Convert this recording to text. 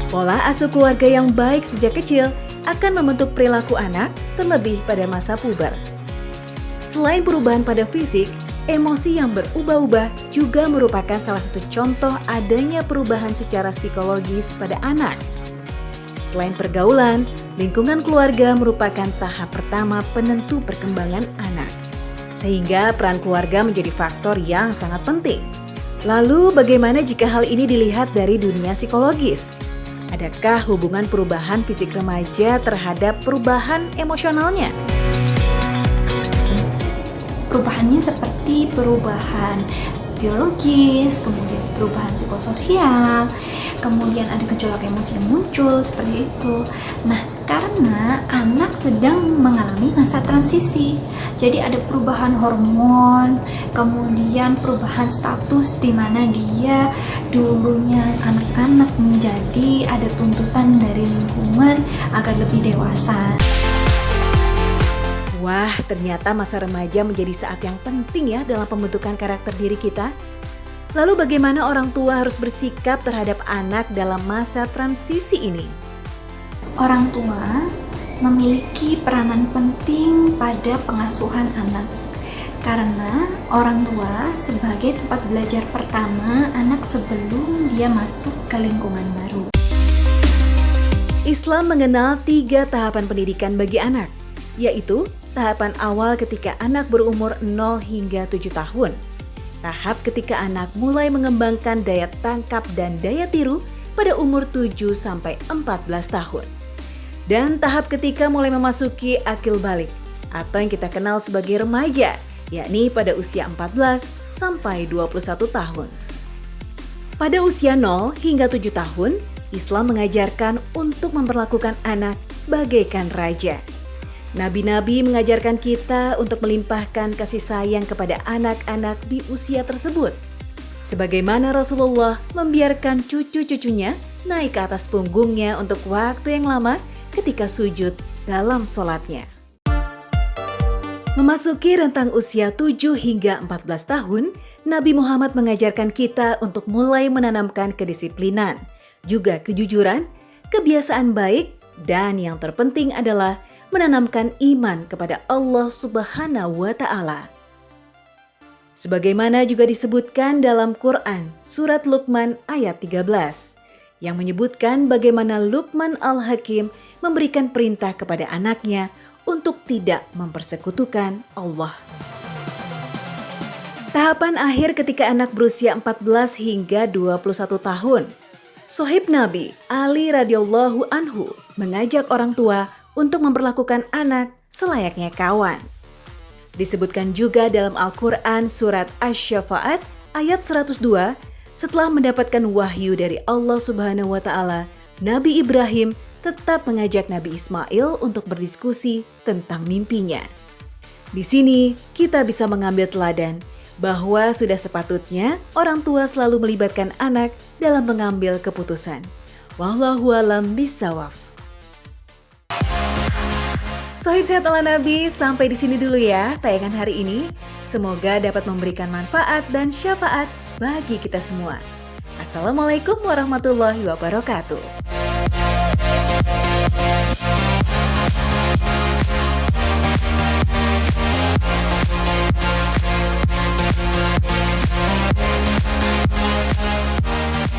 Pola asuh keluarga yang baik sejak kecil akan membentuk perilaku anak, terlebih pada masa puber. Selain perubahan pada fisik, emosi yang berubah-ubah juga merupakan salah satu contoh adanya perubahan secara psikologis pada anak. Selain pergaulan, lingkungan keluarga merupakan tahap pertama penentu perkembangan anak. Sehingga peran keluarga menjadi faktor yang sangat penting. Lalu bagaimana jika hal ini dilihat dari dunia psikologis? Adakah hubungan perubahan fisik remaja terhadap perubahan emosionalnya? Perubahannya seperti perubahan biologis, kemudian perubahan psikososial, kemudian ada gejolak emosi yang muncul seperti itu. Nah, karena anak sedang mengalami masa transisi, jadi ada perubahan hormon, kemudian perubahan status di mana dia dulunya anak-anak menjadi ada tuntutan dari lingkungan agar lebih dewasa. Wah, ternyata masa remaja menjadi saat yang penting ya dalam pembentukan karakter diri kita. Lalu bagaimana orang tua harus bersikap terhadap anak dalam masa transisi ini? Orang tua memiliki peranan penting pada pengasuhan anak. Karena orang tua sebagai tempat belajar pertama anak sebelum dia masuk ke lingkungan baru. Islam mengenal 3 tahapan pendidikan bagi anak, yaitu tahapan awal ketika anak berumur 0 hingga 7 tahun. Tahap ketika anak mulai mengembangkan daya tangkap dan daya tiru pada umur 7 sampai 14 tahun. Dan tahap ketika mulai memasuki akil balik atau yang kita kenal sebagai remaja, yakni pada usia 14 sampai 21 tahun. Pada usia 0 hingga 7 tahun, Islam mengajarkan untuk memperlakukan anak bagaikan raja. Nabi-nabi mengajarkan kita untuk melimpahkan kasih sayang kepada anak-anak di usia tersebut. Sebagaimana Rasulullah membiarkan cucu-cucunya naik ke atas punggungnya untuk waktu yang lama ketika sujud dalam sholatnya. Memasuki rentang usia 7 hingga 14 tahun, Nabi Muhammad mengajarkan kita untuk mulai menanamkan kedisiplinan, juga kejujuran, kebiasaan baik, dan yang terpenting adalah menanamkan iman kepada Allah Subhanahu wa Ta'ala. Sebagaimana juga disebutkan dalam Quran, surat Luqman ayat 13, yang menyebutkan bagaimana Luqman Al-Hakim memberikan perintah kepada anaknya untuk tidak mempersekutukan Allah. Tahapan akhir ketika anak berusia 14 hingga 21 tahun. Sohib Nabi Ali radhiyallahu anhu mengajak orang tua untuk memperlakukan anak selayaknya kawan. Disebutkan juga dalam Al-Quran surat Asy-Syafa'at ayat 102, setelah mendapatkan wahyu dari Allah Subhanahu wa Ta'ala, Nabi Ibrahim tetap mengajak Nabi Ismail untuk berdiskusi tentang mimpinya. Di sini kita bisa mengambil teladan bahwa sudah sepatutnya orang tua selalu melibatkan anak dalam mengambil keputusan. Wallahu a'lam bishawab. Sohib Sehat ala Nabi, sampai di sini dulu ya tayangan hari ini. Semoga dapat memberikan manfaat dan syafaat bagi kita semua. Assalamualaikum warahmatullahi wabarakatuh.